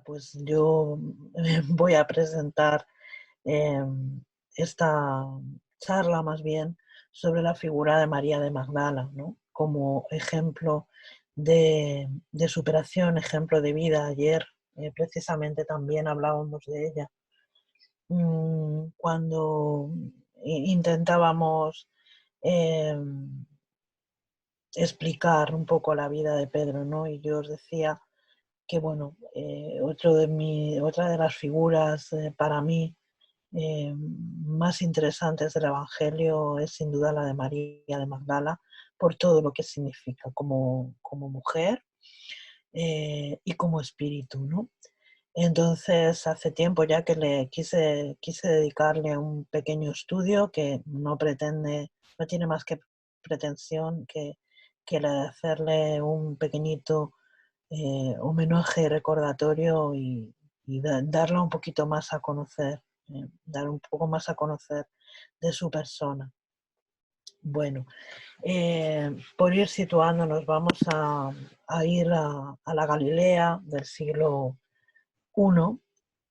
Pues yo voy a presentar esta charla más bien sobre la figura de María de Magdala, ¿no? Como ejemplo de superación, ejemplo de vida. Ayer precisamente también hablábamos de ella. Cuando intentábamos explicar un poco la vida de Pedro, ¿no? Y yo os decía que bueno, otra de las figuras para mí más interesantes del Evangelio es sin duda la de María de Magdala, por todo lo que significa como mujer y como espíritu, ¿no? Entonces, hace tiempo ya que le quise dedicarle un pequeño estudio que no tiene más que pretensión que la de hacerle un pequeñito homenaje recordatorio y darla un poquito más a conocer, dar un poco más a conocer de su persona. Bueno, por ir situándonos, vamos a ir a la Galilea del siglo I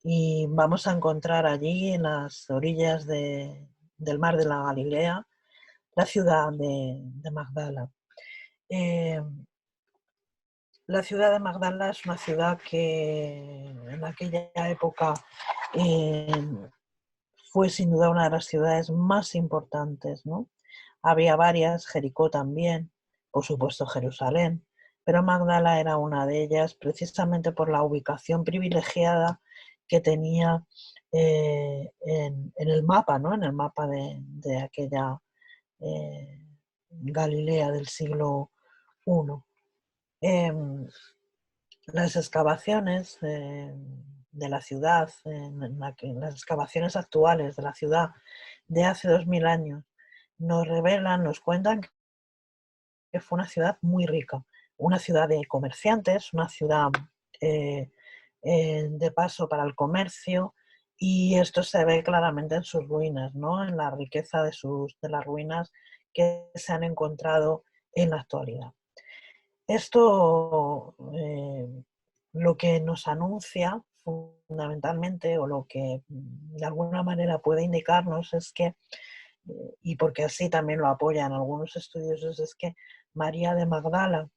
y vamos a encontrar allí en las orillas del mar de la Galilea la ciudad de Magdala. Eh, La ciudad de Magdala es una ciudad que en aquella época eh, fue sin duda una de las ciudades más importantes, ¿no? Había varias, Jericó también, por supuesto Jerusalén, pero Magdala era una de ellas precisamente por la ubicación privilegiada que tenía en el mapa, ¿no? En el mapa de aquella Galilea del siglo I. Las excavaciones de la ciudad, las excavaciones actuales de la ciudad de hace 2000 años, nos revelan, nos cuentan que fue una ciudad muy rica, una ciudad de comerciantes, una ciudad eh, de paso para el comercio, y esto se ve claramente en sus ruinas, ¿no? En la riqueza de las ruinas que se han encontrado en la actualidad. Esto lo que nos anuncia fundamentalmente, o lo que de alguna manera puede indicarnos es que, y porque así también lo apoyan algunos estudiosos, es que María de Magdala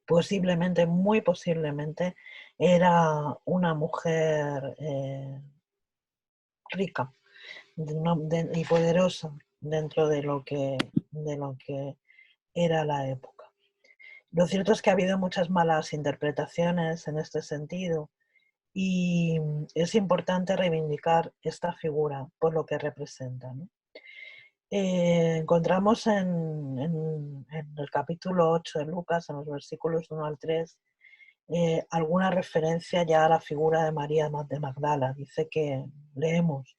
posiblemente, muy posiblemente, era una mujer rica y poderosa dentro de lo que era la época. Lo cierto es que ha habido muchas malas interpretaciones en este sentido y es importante reivindicar esta figura por lo que representa, ¿no? Encontramos en el capítulo 8 de Lucas, en los versículos 1 al 3, alguna referencia ya a la figura de María de Magdala. Dice que, leemos,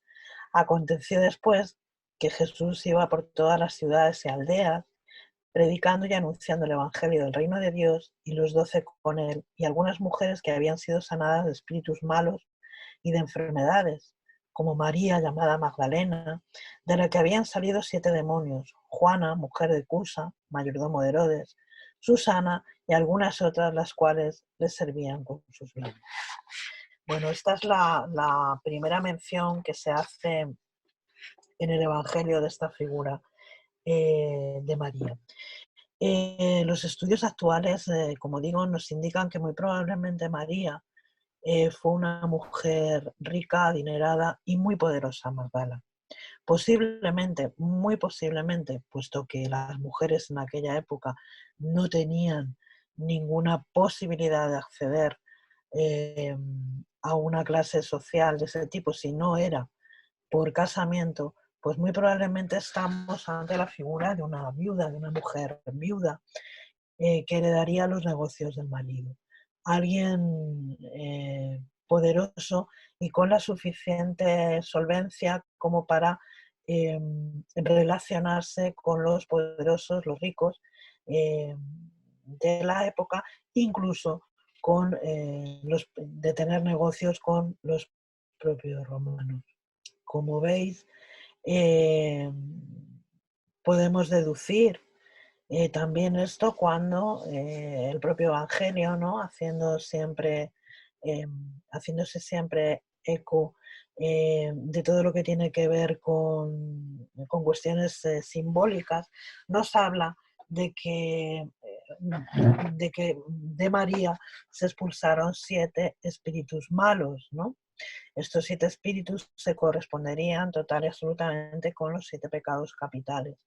aconteció después que Jesús iba por todas las ciudades y aldeas, predicando y anunciando el Evangelio del Reino de Dios, y los 12 con él, y algunas mujeres que habían sido sanadas de espíritus malos y de enfermedades, como María, llamada Magdalena, de la que habían salido 7 demonios, Juana, mujer de Cusa, mayordomo de Herodes, Susana y algunas otras, las cuales les servían con sus bienes. Bueno, esta es la primera mención que se hace en el Evangelio de esta figura de María. Los estudios actuales, como digo, nos indican que muy probablemente María fue una mujer rica, adinerada y muy poderosa, Magdala. Posiblemente, muy posiblemente, puesto que las mujeres en aquella época no tenían ninguna posibilidad de acceder eh, a una clase social de ese tipo, si no era por casamiento, pues muy probablemente estamos ante la figura de una viuda, de una mujer viuda, que heredaría los negocios del marido. Alguien poderoso y con la suficiente solvencia como para relacionarse con los poderosos, los ricos de la época, incluso de tener negocios con los propios romanos. Como veis, eh, podemos deducir también esto cuando el propio Evangelio, ¿no? Haciendo siempre haciéndose siempre eco de todo lo que tiene que ver con cuestiones simbólicas, nos habla de que de María se expulsaron 7 espíritus malos, ¿no? Estos 7 espíritus se corresponderían total y absolutamente con los 7 pecados capitales,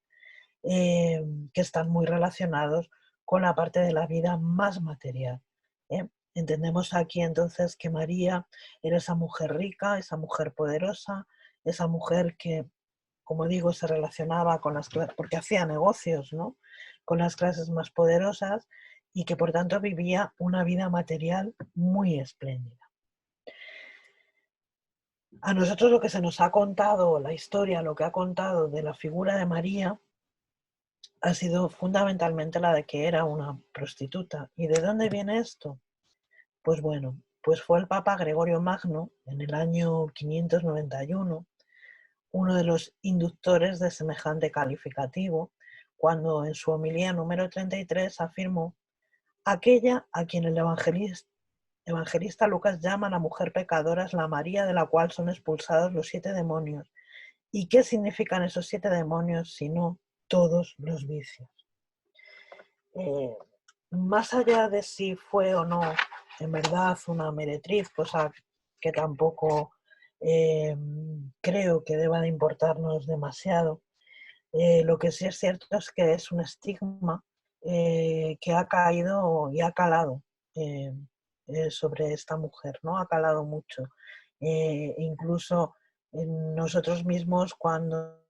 que están muy relacionados con la parte de la vida más material. ¿eh? Entendemos aquí entonces que María era esa mujer rica, esa mujer poderosa, esa mujer que, como digo, se relacionaba con las clases, porque hacía negocios, ¿no? Con las clases más poderosas y que por tanto vivía una vida material muy espléndida. A nosotros lo que se nos ha contado, la historia, lo que ha contado de la figura de María, ha sido fundamentalmente la de que era una prostituta. ¿Y de dónde viene esto? Pues bueno, pues fue el Papa Gregorio Magno, en el año 591, uno de los inductores de semejante calificativo, cuando en su homilía número 33 afirmó: aquella a quien el evangelista Lucas llama la mujer pecadora es la María de la cual son expulsados los 7 demonios. ¿Y qué significan esos 7 demonios sino todos los vicios? Más allá de si fue o no en verdad una meretriz, cosa que tampoco creo que deba de importarnos demasiado, lo que sí es cierto es que es un estigma que ha caído y ha calado sobre esta mujer, ¿no? Ha calado mucho. Incluso nosotros mismos cuando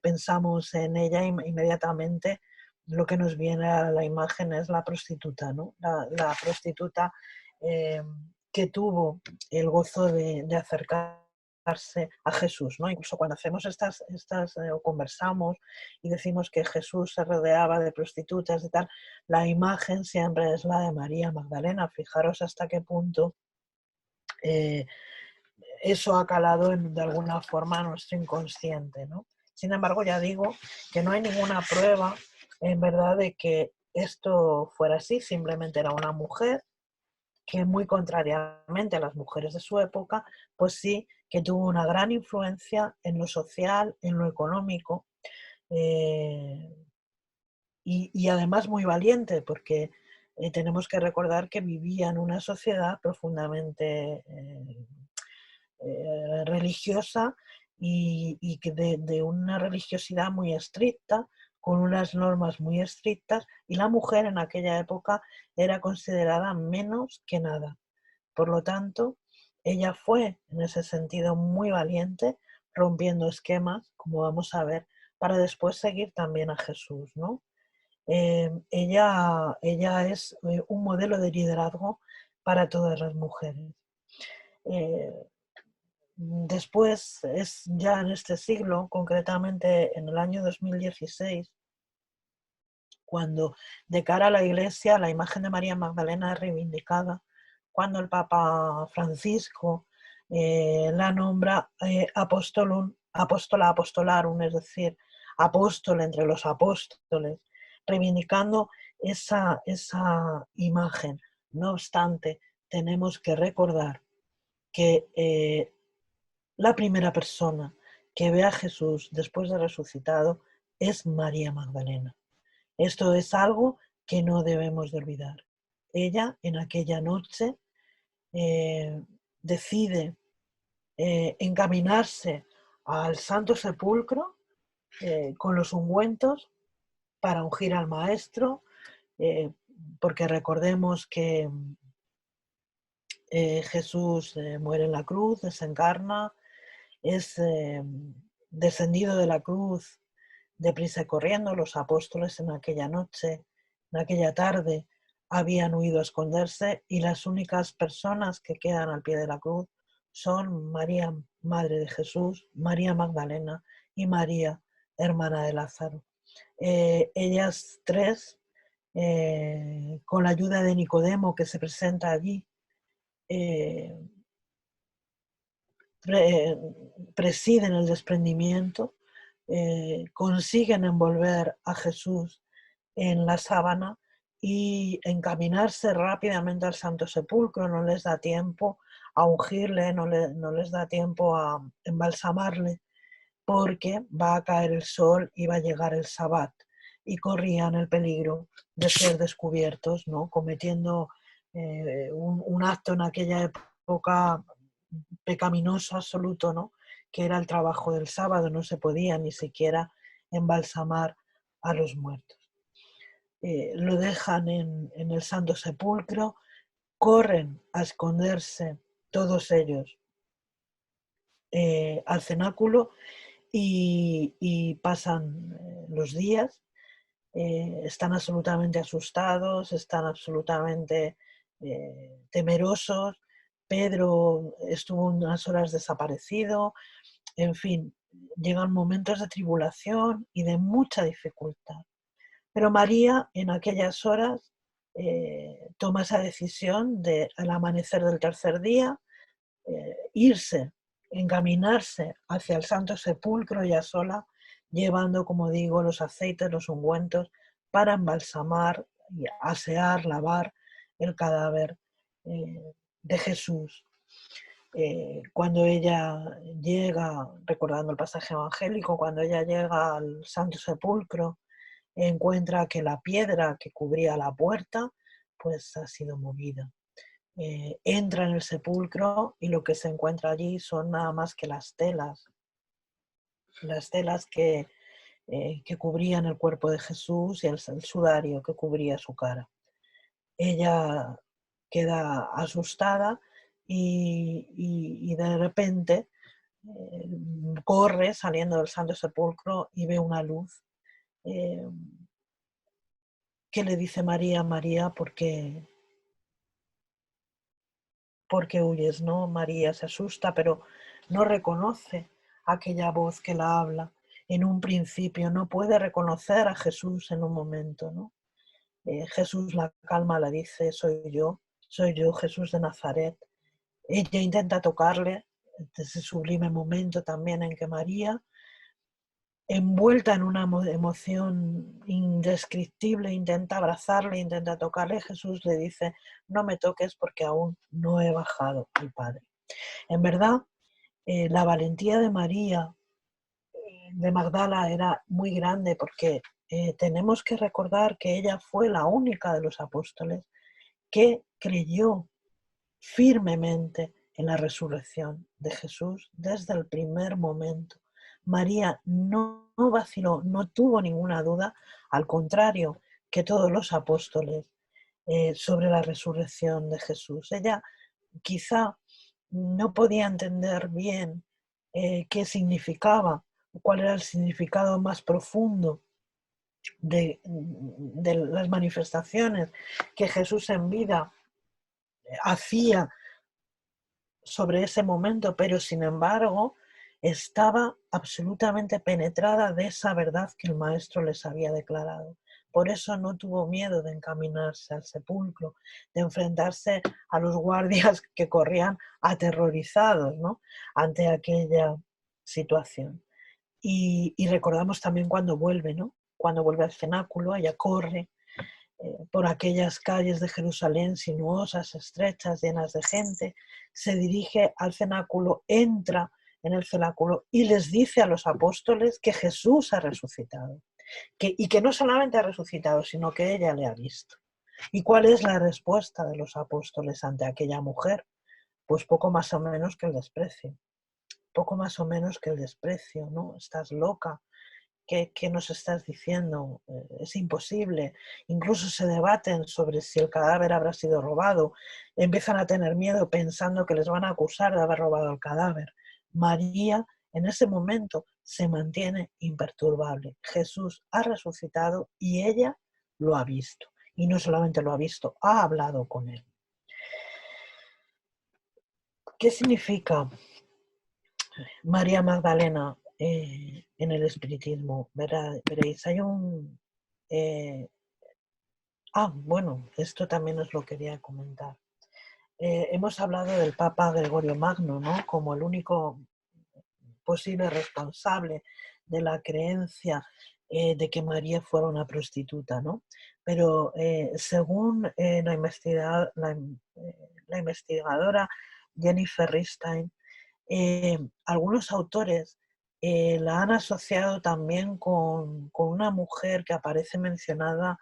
pensamos en ella inmediatamente lo que nos viene a la imagen es la prostituta, ¿no? La prostituta que tuvo el gozo de acercarse a Jesús, ¿no? Incluso cuando hacemos o conversamos y decimos que Jesús se rodeaba de prostitutas y tal, la imagen siempre es la de María Magdalena. Fijaros hasta qué punto eso ha calado de alguna forma a nuestro inconsciente, ¿no? Sin embargo, ya digo que no hay ninguna prueba en verdad de que esto fuera así, simplemente era una mujer que, muy contrariamente a las mujeres de su época, pues sí que tuvo una gran influencia en lo social, en lo económico, eh, y además muy valiente, porque tenemos que recordar que vivía en una sociedad profundamente religiosa y que de una religiosidad muy estricta, con unas normas muy estrictas, y la mujer en aquella época era considerada menos que nada. Por lo tanto, ella fue en ese sentido muy valiente, rompiendo esquemas, como vamos a ver, para después seguir también a Jesús, ¿no? Ella es un modelo de liderazgo para todas las mujeres. Eh, Después, es ya en este siglo, concretamente en el año 2016, cuando de cara a la Iglesia la imagen de María Magdalena es reivindicada, cuando el Papa Francisco la nombra apóstola apostolarum, es decir, apóstol entre los apóstoles, reivindicando esa imagen. No obstante, tenemos que recordar que la primera persona que ve a Jesús después de resucitado es María Magdalena. Esto es algo que no debemos de olvidar. Ella en aquella noche decide encaminarse al Santo Sepulcro con los ungüentos para ungir al Maestro, porque recordemos que Jesús muere en la cruz, desencarna, es descendido de la cruz deprisa y corriendo. Los apóstoles en aquella noche, en aquella tarde, habían huido a esconderse y las únicas personas que quedan al pie de la cruz son María, Madre de Jesús, María Magdalena y María, hermana de Lázaro. Ellas tres, con la ayuda de Nicodemo que se presenta allí, eh, presiden el desprendimiento, consiguen envolver a Jesús en la sábana y encaminarse rápidamente al Santo Sepulcro. No les da tiempo a ungirle, no les da tiempo a embalsamarle, porque va a caer el sol y va a llegar el Sabbat, y corrían el peligro de ser descubiertos, ¿no? Cometiendo un acto en aquella época pecaminoso absoluto, ¿no? Que era el trabajo del sábado. No se podía ni siquiera embalsamar a los muertos. Lo dejan en el Santo Sepulcro, corren a esconderse todos ellos al cenáculo, y pasan los días. Están absolutamente asustados, están absolutamente temerosos. Pedro estuvo unas horas desaparecido. En fin, llegan momentos de tribulación y de mucha dificultad. Pero María, en aquellas horas, toma esa decisión de, al amanecer del tercer día, irse, encaminarse hacia el Santo Sepulcro ella sola, llevando, como digo, los aceites, los ungüentos, para embalsamar y asear, lavar el cadáver de Jesús. Cuando ella llega, recordando el pasaje evangélico, cuando ella llega al Santo Sepulcro, encuentra que la piedra que cubría la puerta pues ha sido movida. Entra en el sepulcro y lo que se encuentra allí son nada más que las telas que cubrían el cuerpo de Jesús, y el sudario que cubría su cara. Ella queda asustada y de repente corre saliendo del Santo Sepulcro y ve una luz. eh, ¿Qué le dice María? María, ¿por qué huyes? ¿No? María se asusta, pero no reconoce aquella voz que la habla. En un principio no puede reconocer a Jesús en un momento, ¿no? Jesús la calma, la dice: soy yo, Jesús de Nazaret. Ella intenta tocarle, ese sublime momento también en que María, envuelta en una emoción indescriptible, intenta abrazarle, intenta tocarle. Jesús le dice: no me toques, porque aún no he bajado al Padre. En verdad, la valentía de María de Magdala era muy grande, porque tenemos que recordar que ella fue la única de los apóstoles que creyó firmemente en la resurrección de Jesús desde el primer momento. María no vaciló, no tuvo ninguna duda, al contrario que todos los apóstoles, sobre la resurrección de Jesús. Ella quizá no podía entender bien qué significaba, cuál era el significado más profundo de las manifestaciones que Jesús en vida hacía sobre ese momento, pero sin embargo estaba absolutamente penetrada de esa verdad que el Maestro les había declarado. Por eso no tuvo miedo de encaminarse al sepulcro, de enfrentarse a los guardias que corrían aterrorizados, ¿no?, ante aquella situación. Y recordamos también cuando vuelve, ¿no?, cuando vuelve al cenáculo. Ella corre por aquellas calles de Jerusalén sinuosas, estrechas, llenas de gente, se dirige al cenáculo, entra en el cenáculo y les dice a los apóstoles que Jesús ha resucitado, y que no solamente ha resucitado, sino que ella le ha visto. ¿Y cuál es la respuesta de los apóstoles ante aquella mujer? Pues poco más o menos que el desprecio, poco más o menos que el desprecio, ¿no? Estás loca. ¿Qué nos estás diciendo? Es imposible. Incluso se debaten sobre si el cadáver habrá sido robado. Empiezan a tener miedo pensando que les van a acusar de haber robado el cadáver. María, en ese momento, se mantiene imperturbable. Jesús ha resucitado y ella lo ha visto. Y no solamente lo ha visto, ha hablado con él. ¿Qué significa María Magdalena en el espiritismo? Veréis, hay un... bueno, esto también os lo quería comentar. Hemos hablado del Papa Gregorio Magno, ¿no?, como el único posible responsable de la creencia de que María fuera una prostituta, ¿no? pero según la investigadora Jennifer Ristein, algunos autores la han asociado también con una mujer que aparece mencionada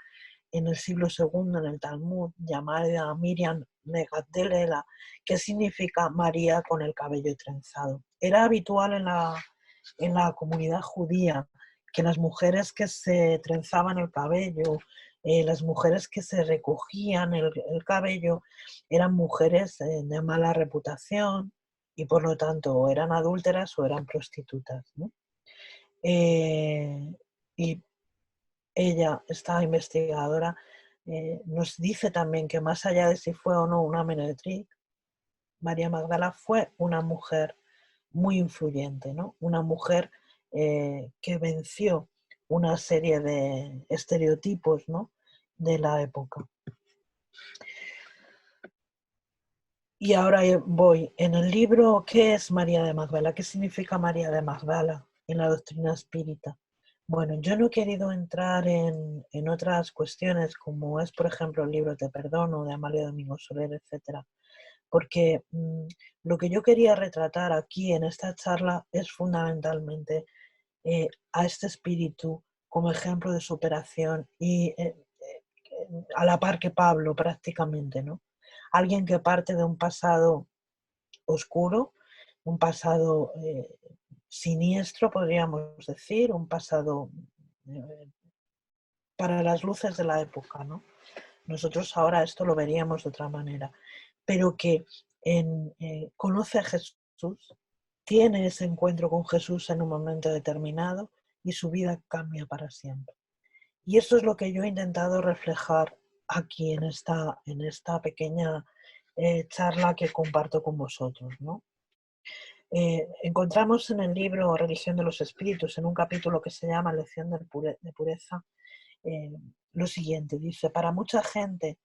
en el siglo II en el Talmud, llamada Miriam Megadela, que significa María con el cabello trenzado. Era habitual en la comunidad judía que las mujeres que se trenzaban el cabello, las mujeres que se recogían el cabello, eran mujeres de mala reputación y por lo tanto o eran adúlteras o eran prostitutas, ¿no? Y ella, esta investigadora, nos dice también que más allá de si fue o no una meretriz, María Magdala fue una mujer muy influyente, ¿no? Una mujer que venció una serie de estereotipos, ¿no?, de la época. Y ahora voy. En el libro ¿Qué es María de Magdala? ¿Qué significa María de Magdala en la doctrina espírita? Bueno, yo no he querido entrar en otras cuestiones como es, por ejemplo, el libro Te Perdono de Amalia Domingo Soler, etcétera, porque lo que yo quería retratar aquí en esta charla es fundamentalmente a este espíritu como ejemplo de superación y a la par que Pablo prácticamente, ¿no? Alguien que parte de un pasado oscuro, un pasado siniestro, podríamos decir, un pasado eh, para las luces de la época, ¿no? Nosotros ahora esto lo veríamos de otra manera, pero que conoce a Jesús, tiene ese encuentro con Jesús en un momento determinado y su vida cambia para siempre. Y eso es lo que yo he intentado reflejar aquí en esta pequeña charla que comparto con vosotros, ¿no? Encontramos en el libro Religión de los Espíritus, en un capítulo que se llama Lección de Pureza, eh, lo siguiente, dice: para mucha gente,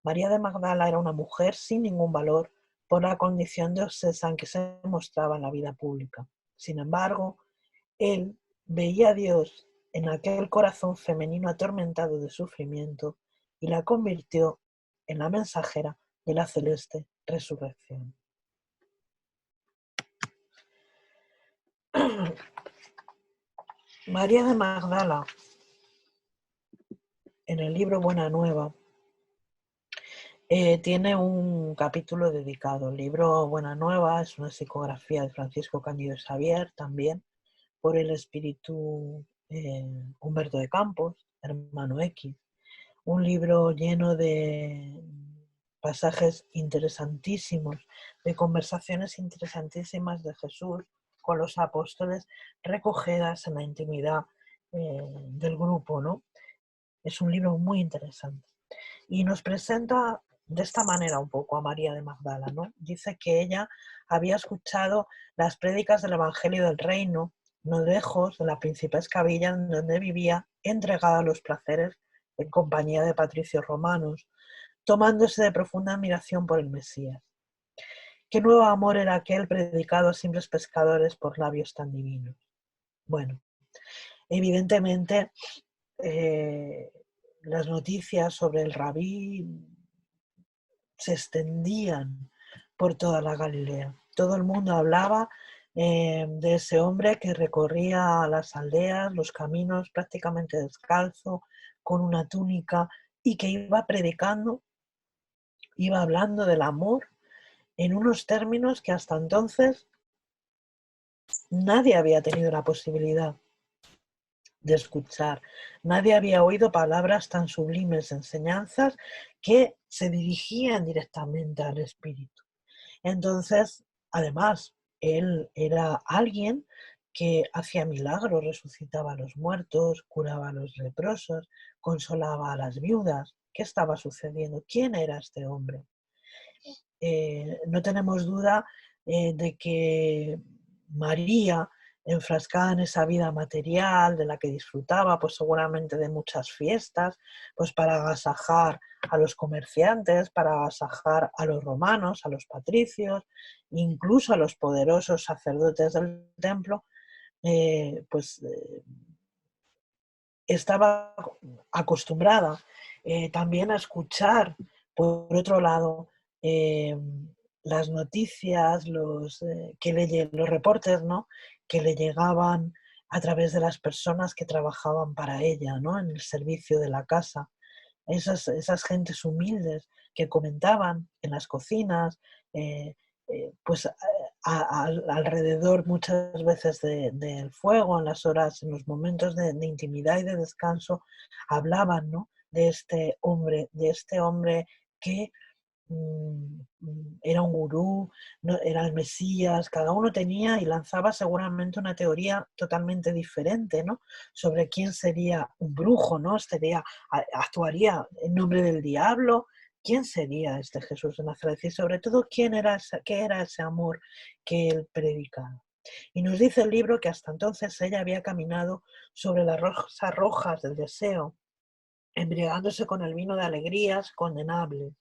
María de Magdala era una mujer sin ningún valor por la condición de obsesa en que se mostraba en la vida pública. Sin embargo, él veía a Dios en aquel corazón femenino atormentado de sufrimiento y la convirtió en la mensajera de la celeste resurrección. María de Magdala, en el libro Buena Nueva, tiene un capítulo dedicado. El libro Buena Nueva es una psicografía de Francisco Cándido Xavier, también por el espíritu Humberto de Campos, hermano X. Un libro lleno de pasajes interesantísimos, de conversaciones interesantísimas de Jesús con los apóstoles, recogidas en la intimidad del grupo, ¿no? Es un libro muy interesante. Y nos presenta de esta manera un poco a María de Magdala, ¿no? Dice que ella había escuchado las prédicas del Evangelio del Reino, no lejos de la principesca villa en donde vivía, entregada a los placeres en compañía de patricios romanos, tomándose de profunda admiración por el Mesías. ¿Qué nuevo amor era aquel predicado a simples pescadores por labios tan divinos? Bueno, evidentemente las noticias sobre el rabí se extendían por toda la Galilea. Todo el mundo hablaba de ese hombre que recorría las aldeas, los caminos prácticamente descalzo, con una túnica y que iba predicando, iba hablando del amor en unos términos que hasta entonces nadie había tenido la posibilidad de escuchar. Nadie había oído palabras tan sublimes, enseñanzas que se dirigían directamente al espíritu. Entonces, además, él era alguien que hacía milagros, resucitaba a los muertos, curaba a los leprosos, consolaba a las viudas. ¿Qué estaba sucediendo? ¿Quién era este hombre? No tenemos duda de que María, enfrascada en esa vida material de la que disfrutaba, pues seguramente de muchas fiestas, pues para agasajar a los comerciantes, para agasajar a los romanos, a los patricios, incluso a los poderosos sacerdotes del templo, pues estaba acostumbrada también a escuchar, por otro lado, las noticias, los reportes, ¿no?, que le llegaban a través de las personas que trabajaban para ella, ¿no?, en el servicio de la casa. Esas gentes humildes que comentaban en las cocinas, pues alrededor muchas veces del fuego, en los momentos de intimidad y de descanso, hablaban, ¿no?, de este hombre que era un gurú, no, era el Mesías. Cada uno tenía y lanzaba seguramente una teoría totalmente diferente, ¿no?, sobre quién sería un brujo, ¿no? Actuaría en nombre del diablo. ¿Quién sería este Jesús de Nazaret? Y sobre todo, qué era ese amor que él predicaba. Y nos dice el libro que hasta entonces ella había caminado sobre las rosas rojas del deseo, embriagándose con el vino de alegrías condenables.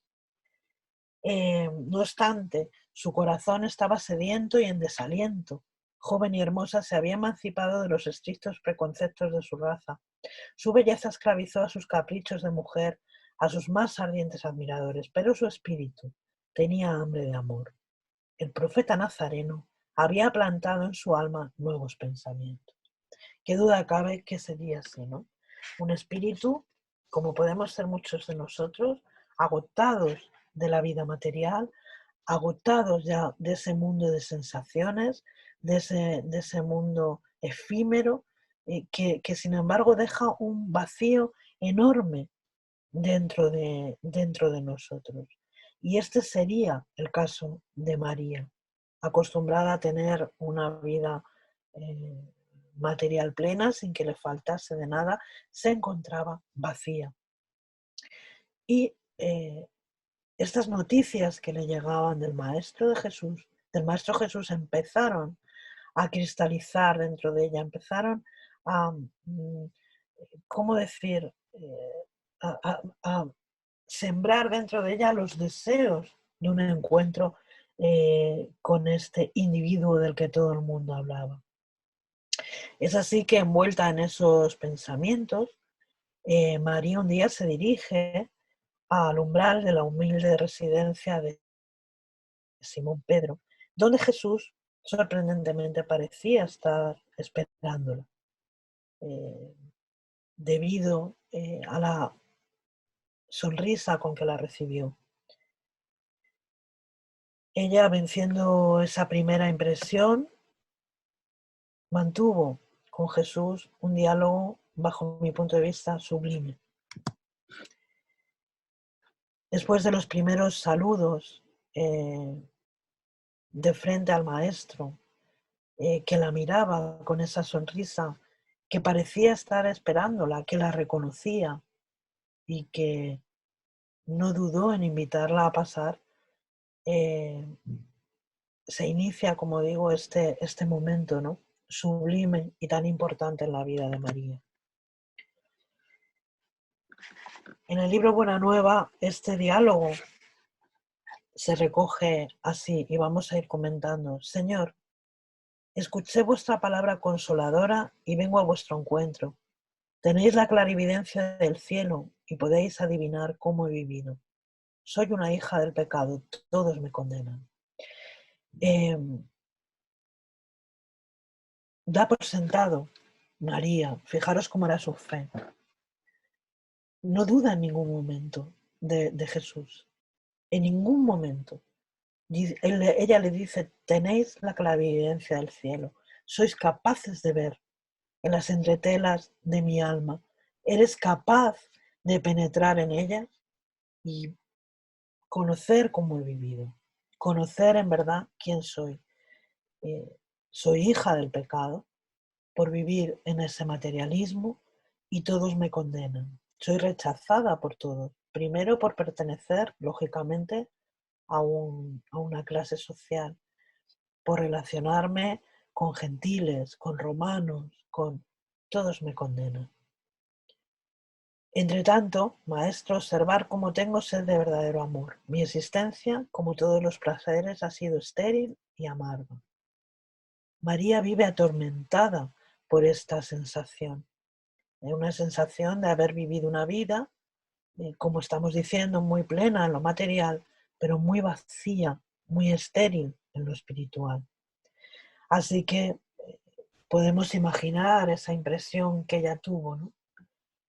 No obstante, su corazón estaba sediento y en desaliento. Joven y hermosa, se había emancipado de los estrictos preconceptos de su raza. Su belleza esclavizó a sus caprichos de mujer, a sus más ardientes admiradores, pero su espíritu tenía hambre de amor. El profeta nazareno había plantado en su alma nuevos pensamientos. Qué duda cabe que sería así, ¿no? Un espíritu, como podemos ser muchos de nosotros, agotados de la vida material, agotados ya de ese mundo de sensaciones, de ese mundo efímero, que sin embargo deja un vacío enorme dentro de nosotros. Y este sería el caso de María, acostumbrada a tener una vida eh, material plena sin que le faltase de nada, se encontraba vacía. Y estas noticias que le llegaban del Maestro Jesús, empezaron a cristalizar dentro de ella, empezaron a, ¿cómo decir?, a sembrar dentro de ella los deseos de un encuentro con este individuo del que todo el mundo hablaba. Es así que, envuelta en esos pensamientos, María un día se dirige al umbral de la humilde residencia de Simón Pedro, donde Jesús sorprendentemente parecía estar esperándola, eh, debido a la sonrisa con que la recibió. Ella, venciendo esa primera impresión, mantuvo con Jesús un diálogo, bajo mi punto de vista, sublime. Después de los primeros saludos de frente al maestro, que la miraba con esa sonrisa, que parecía estar esperándola, que la reconocía y que no dudó en invitarla a pasar, eh, se inicia, como digo, este momento, ¿no?, sublime y tan importante en la vida de María. En el libro Buena Nueva, este diálogo se recoge así y vamos a ir comentando. Señor, escuché vuestra palabra consoladora y vengo a vuestro encuentro. Tenéis la clarividencia del cielo y podéis adivinar cómo he vivido. Soy una hija del pecado, todos me condenan. Da por sentado María, fijaros cómo era su fe. No duda en ningún momento de Jesús, en ningún momento. Ella le dice, tenéis la clarividencia del cielo, sois capaces de ver en las entretelas de mi alma, eres capaz de penetrar en ellas y conocer cómo he vivido, conocer en verdad quién soy. Eh, Soy hija del pecado por vivir en ese materialismo y todos me condenan. Soy rechazada por todos. Primero por pertenecer, lógicamente, a una clase social, por relacionarme con gentiles, con romanos, con... Todos me condenan. Entre tanto, maestro, observar cómo tengo sed de verdadero amor. Mi existencia, como todos los placeres, ha sido estéril y amarga. María vive atormentada por esta sensación. una sensación de haber vivido una vida, como estamos diciendo, muy plena en lo material, pero muy vacía, muy estéril en lo espiritual. Así que podemos imaginar esa impresión que ella tuvo, ¿no?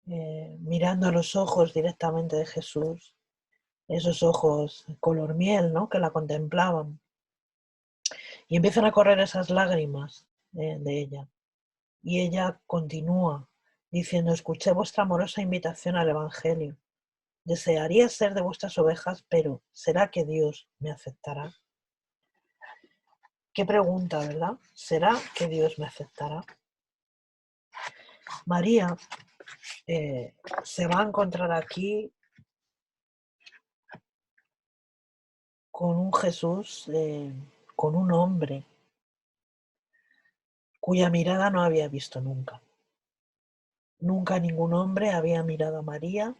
Mirando a los ojos directamente de Jesús, esos ojos color miel, ¿no?, que la contemplaban. Y empiezan a correr esas lágrimas de ella. Y ella continúa diciendo: escuché vuestra amorosa invitación al Evangelio. Desearía ser de vuestras ovejas, pero ¿será que Dios me aceptará? Qué pregunta, ¿verdad? ¿Será que Dios me aceptará? María se va a encontrar aquí con un Jesús, con un hombre cuya mirada no había visto nunca. Nunca ningún hombre había mirado a María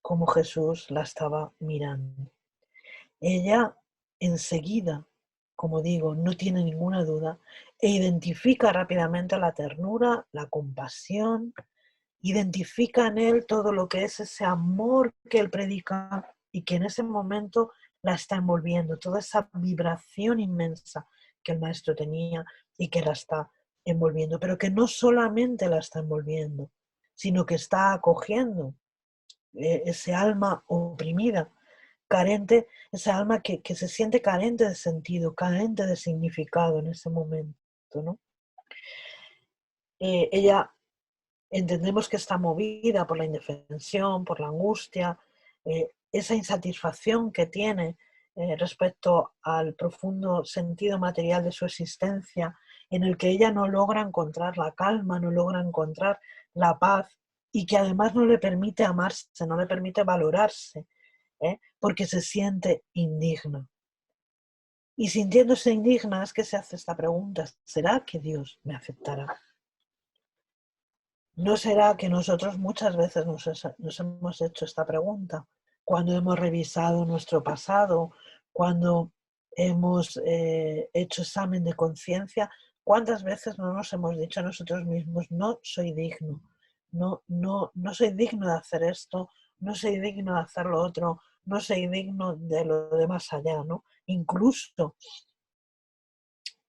como Jesús la estaba mirando. Ella enseguida, como digo, no tiene ninguna duda e identifica rápidamente la ternura, la compasión, identifica en él todo lo que es ese amor que él predica y que en ese momento la está envolviendo, toda esa vibración inmensa que el maestro tenía y que la está envolviendo, pero que no solamente la está envolviendo, sino que está acogiendo ese alma oprimida, carente, esa alma que se siente carente de sentido, carente de significado en ese momento, ¿no? Ella entendemos que está movida por la indefensión, por la angustia, esa insatisfacción que tiene respecto al profundo sentido material de su existencia, en el que ella no logra encontrar la calma, no logra encontrar la paz y que además no le permite amarse, no le permite valorarse, porque se siente indigna. Y sintiéndose indigna es que se hace esta pregunta: ¿será que Dios me aceptará? ¿No será que nosotros muchas veces nos hemos hecho esta pregunta cuando hemos revisado nuestro pasado, cuando hemos hecho examen de conciencia? ¿Cuántas veces no nos hemos dicho a nosotros mismos: no soy digno, no soy digno de hacer esto, no soy digno de hacer lo otro, no soy digno de lo de más allá, ¿no? Incluso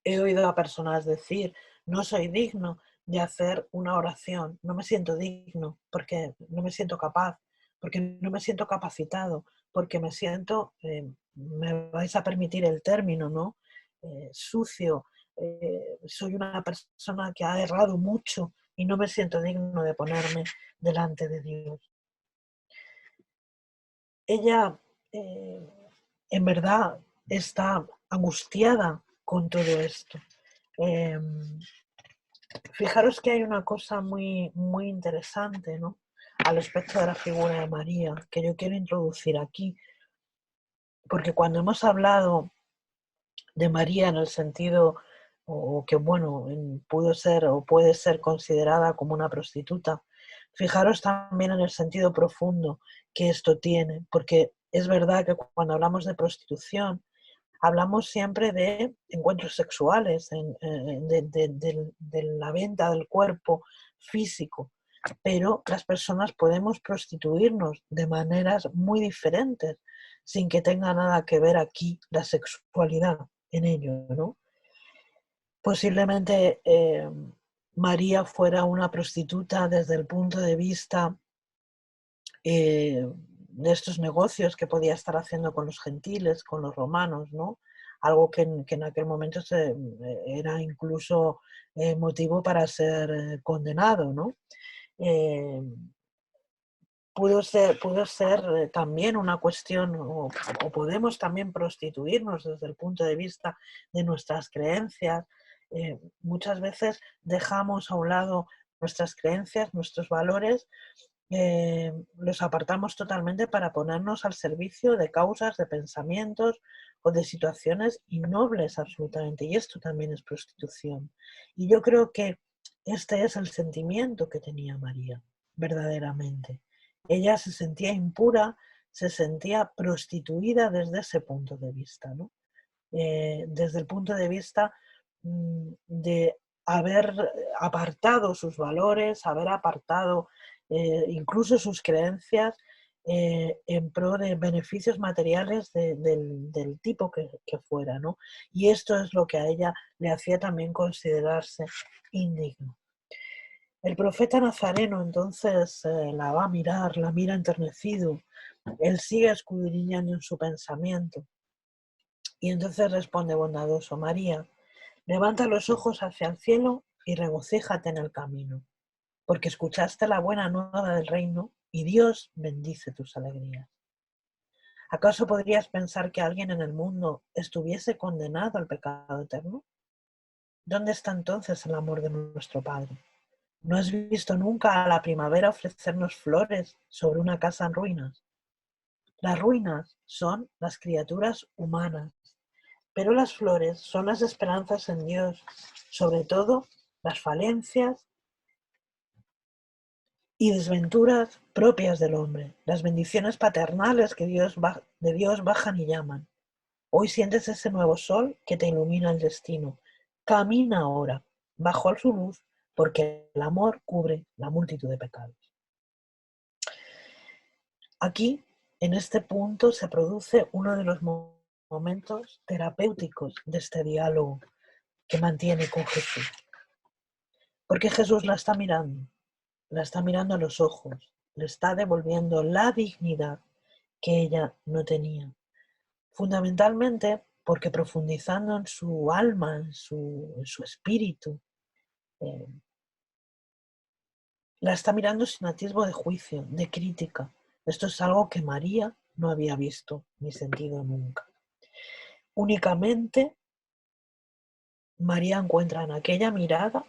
he oído a personas decir: no soy digno de hacer una oración, no me siento digno, porque no me siento capaz, porque no me siento capacitado, porque me siento, me vais a permitir el término, ¿no? Sucio, soy una persona que ha errado mucho y no me siento digno de ponerme delante de Dios. Ella, eh, en verdad, está angustiada con todo esto. Em, Fijaros que hay una cosa muy, muy interesante, ¿no?, al respecto de la figura de María, que yo quiero introducir aquí, porque cuando hemos hablado de María en el sentido, o que bueno, pudo ser o puede ser considerada como una prostituta, fijaros también en el sentido profundo que esto tiene, porque es verdad que cuando hablamos de prostitución, hablamos siempre de encuentros sexuales, de la venta del cuerpo físico, pero las personas podemos prostituirnos de maneras muy diferentes, sin que tenga nada que ver aquí la sexualidad en ello, ¿no? Posiblemente María fuera una prostituta desde el punto de vista de estos negocios que podía estar haciendo con los gentiles, con los romanos, ¿no? Algo que en aquel momento era incluso motivo para ser condenado, ¿no? Eh, pudo ser también una cuestión, o podemos también prostituirnos desde el punto de vista de nuestras creencias. Muchas veces dejamos a un lado nuestras creencias, nuestros valores, los apartamos totalmente para ponernos al servicio de causas, de pensamientos o de situaciones innobles absolutamente. Y esto también es prostitución. Y yo creo que este es el sentimiento que tenía María, verdaderamente. Ella se sentía impura, se sentía prostituida desde ese punto de vista, ¿no? Desde el punto de vista de haber apartado sus valores, haber apartado incluso sus creencias en pro de beneficios materiales del tipo que fuera, ¿no? Y esto es lo que a ella le hacía también considerarse indigno. El profeta Nazareno entonces la va a mirar, la mira enternecido, él sigue escudriñando en su pensamiento y entonces responde bondadoso: María, levanta los ojos hacia el cielo y regocíjate en el camino, porque escuchaste la buena nueva del reino y Dios bendice tus alegrías. ¿Acaso podrías pensar que alguien en el mundo estuviese condenado al pecado eterno? ¿Dónde está entonces el amor de nuestro Padre? ¿No has visto nunca a la primavera ofrecernos flores sobre una casa en ruinas? Las ruinas son las criaturas humanas, pero las flores son las esperanzas en Dios, sobre todo las falencias y desventuras propias del hombre, las bendiciones paternales que de Dios bajan y llaman. Hoy sientes ese nuevo sol que te ilumina el destino. Camina ahora, bajo su luz, porque el amor cubre la multitud de pecados. Aquí, en este punto, se produce uno de los momentos terapéuticos de este diálogo que mantiene con Jesús. Porque Jesús la está mirando a los ojos, le está devolviendo la dignidad que ella no tenía. Fundamentalmente porque profundizando en su alma, en su espíritu, la está mirando sin atisbo de juicio, de crítica. Esto es algo que María no había visto ni sentido nunca. Únicamente María encuentra en aquella mirada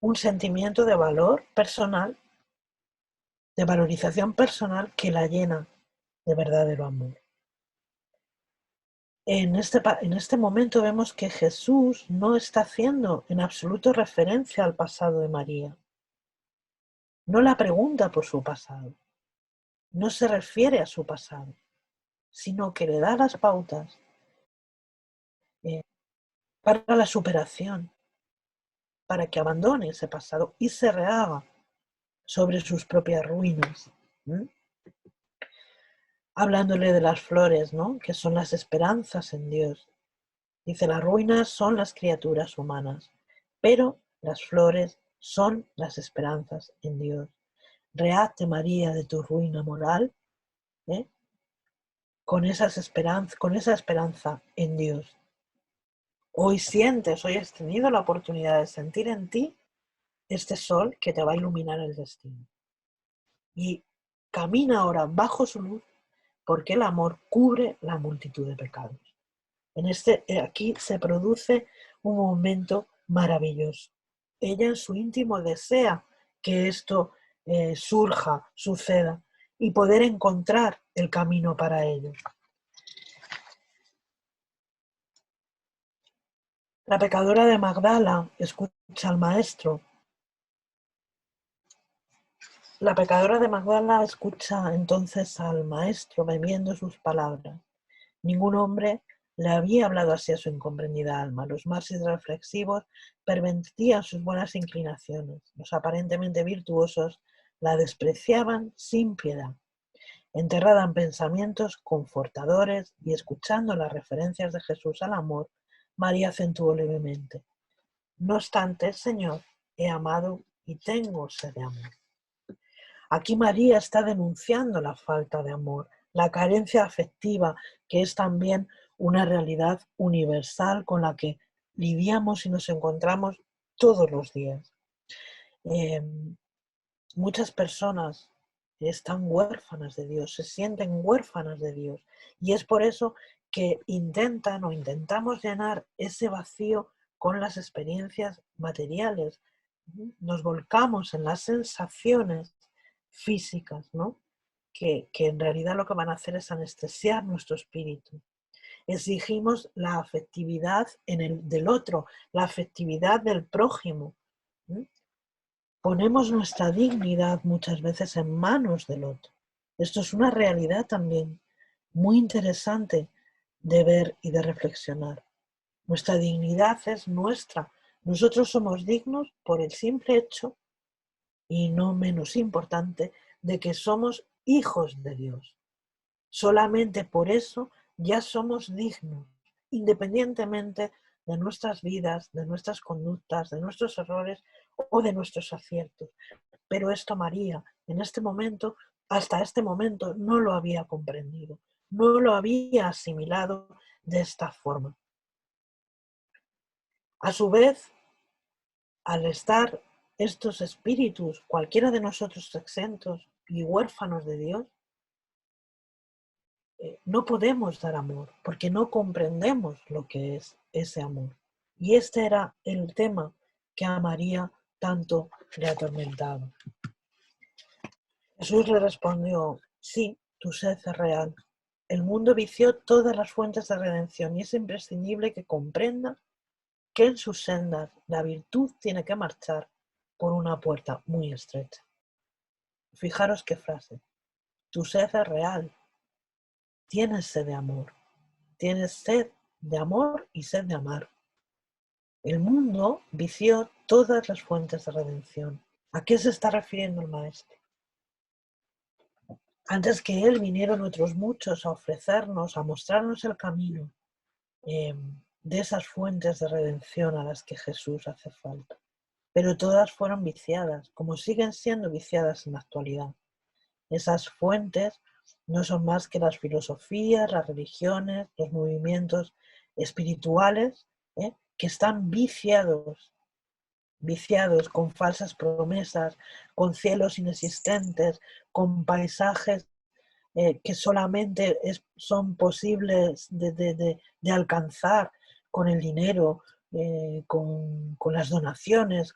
un sentimiento de valor personal, de valorización personal que la llena de verdadero amor. En este momento vemos que Jesús no está haciendo en absoluto referencia al pasado de María. No la pregunta por su pasado, no se refiere a su pasado, sino que le da las pautas para la superación, para que abandone ese pasado y se rehaga sobre sus propias ruinas. Hablándole de las flores, ¿no? Que son las esperanzas en Dios. Dice, las ruinas son las criaturas humanas, pero las flores son las esperanzas en Dios. Rehazte, María, de tu ruina moral, con esa esperanza en Dios. Hoy has tenido la oportunidad de sentir en ti este sol que te va a iluminar el destino. Y camina ahora bajo su luz, porque el amor cubre la multitud de pecados. Aquí se produce un momento maravilloso. Ella en su íntimo desea que esto surja, suceda y poder encontrar el camino para ello. La pecadora de Magdala escucha al maestro. La pecadora de Magdala escucha entonces al maestro bebiendo sus palabras. Ningún hombre le había hablado así a su incomprendida alma. Los más irreflexivos pervertían sus buenas inclinaciones. Los aparentemente virtuosos la despreciaban sin piedad. Enterrada en pensamientos confortadores y escuchando las referencias de Jesús al amor, María acentuó levemente: no obstante, Señor, he amado y tengo sed de amor. Aquí María está denunciando la falta de amor, la carencia afectiva, que es también una realidad universal con la que lidiamos y nos encontramos todos los días. Muchas personas están huérfanas de Dios, se sienten huérfanas de Dios, y es por eso que intentamos llenar ese vacío con las experiencias materiales. Nos volcamos en las sensaciones físicas, ¿no? Que en realidad lo que van a hacer es anestesiar nuestro espíritu. Exigimos la afectividad del otro, la afectividad del prójimo. Ponemos nuestra dignidad muchas veces en manos del otro. Esto es una realidad también muy interesante de ver y de reflexionar. Nuestra dignidad es nuestra, Nosotros somos dignos por el simple hecho, y no menos importante, de que somos hijos de Dios. Solamente por eso ya somos dignos, independientemente de nuestras vidas, de nuestras conductas, de nuestros errores o de nuestros aciertos. Pero esto María, en este momento, hasta este momento, no lo había comprendido, no lo había asimilado de esta forma. A su vez, al estar estos espíritus, cualquiera de nosotros exentos y huérfanos de Dios, no podemos dar amor porque no comprendemos lo que es ese amor. Y este era el tema que a María tanto le atormentaba. Jesús le respondió: sí, tu sed es real. El mundo vició todas las fuentes de redención y es imprescindible que comprenda que en sus sendas la virtud tiene que marchar por una puerta muy estrecha. Fijaros qué frase. Tu sed es real. Tienes sed de amor. Tienes sed de amor y sed de amar. El mundo vició todas las fuentes de redención. ¿A qué se está refiriendo el Maestro? Antes que Él vinieron otros muchos a ofrecernos, a mostrarnos el camino de esas fuentes de redención a las que Jesús hace falta. Pero todas fueron viciadas, como siguen siendo viciadas en la actualidad. Esas fuentes no son más que las filosofías, las religiones, los movimientos espirituales, que están viciados con falsas promesas, con cielos inexistentes, con paisajes que solamente son posibles de alcanzar con el dinero, con las donaciones.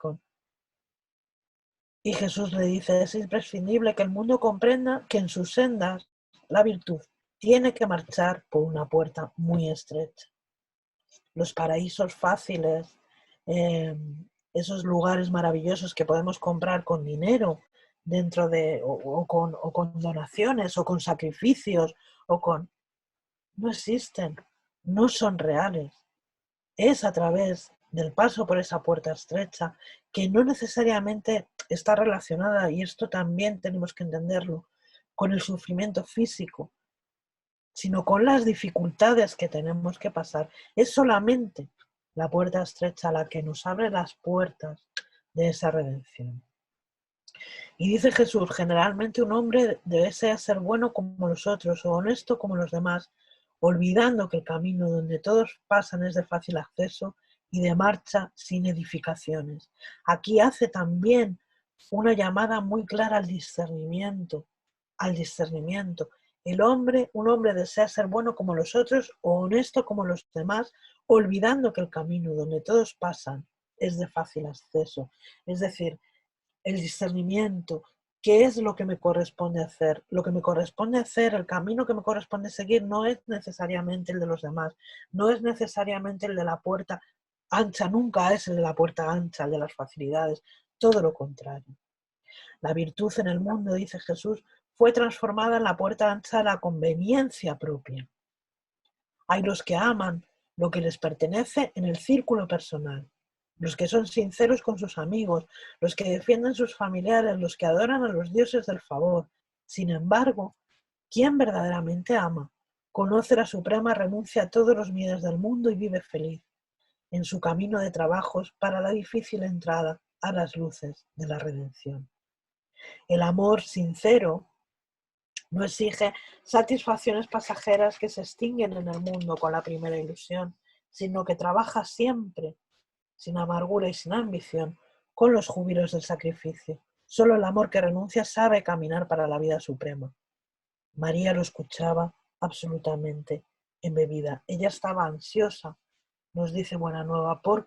Y Jesús le dice: es imprescindible que el mundo comprenda que en sus sendas la virtud tiene que marchar por una puerta muy estrecha. Los paraísos fáciles, eh, esos lugares maravillosos que podemos comprar con dinero, dentro de, o con donaciones, o con sacrificios, no existen, no son reales. Es a través del paso por esa puerta estrecha, que no necesariamente está relacionada, y esto también tenemos que entenderlo, con el sufrimiento físico, sino con las dificultades que tenemos que pasar. Es solamente la puerta estrecha la que nos abre las puertas de esa redención. Y dice Jesús: generalmente un hombre desea ser bueno como los otros o honesto como los demás, olvidando que el camino donde todos pasan es de fácil acceso y de marcha sin edificaciones. Aquí hace también una llamada muy clara al discernimiento, al discernimiento. Un hombre desea ser bueno como los otros o honesto como los demás, olvidando que el camino donde todos pasan es de fácil acceso. Es decir, el discernimiento, qué es lo que me corresponde hacer. Lo que me corresponde hacer, el camino que me corresponde seguir, no es necesariamente el de los demás, no es necesariamente el de la puerta ancha, nunca es el de la puerta ancha, el de las facilidades, todo lo contrario. La virtud en el mundo, dice Jesús, fue transformada en la puerta ancha de la conveniencia propia. Hay los que aman lo que les pertenece en el círculo personal, los que son sinceros con sus amigos, los que defienden sus familiares, los que adoran a los dioses del favor. Sin embargo, quien verdaderamente ama, conoce la suprema renuncia a todos los miedos del mundo y vive feliz en su camino de trabajos para la difícil entrada a las luces de la redención. El amor sincero no exige satisfacciones pasajeras que se extinguen en el mundo con la primera ilusión, sino que trabaja siempre, sin amargura y sin ambición, con los júbilos del sacrificio. Solo el amor que renuncia sabe caminar para la vida suprema. María lo escuchaba absolutamente embebida. Ella estaba ansiosa, nos dice Buena Nueva, por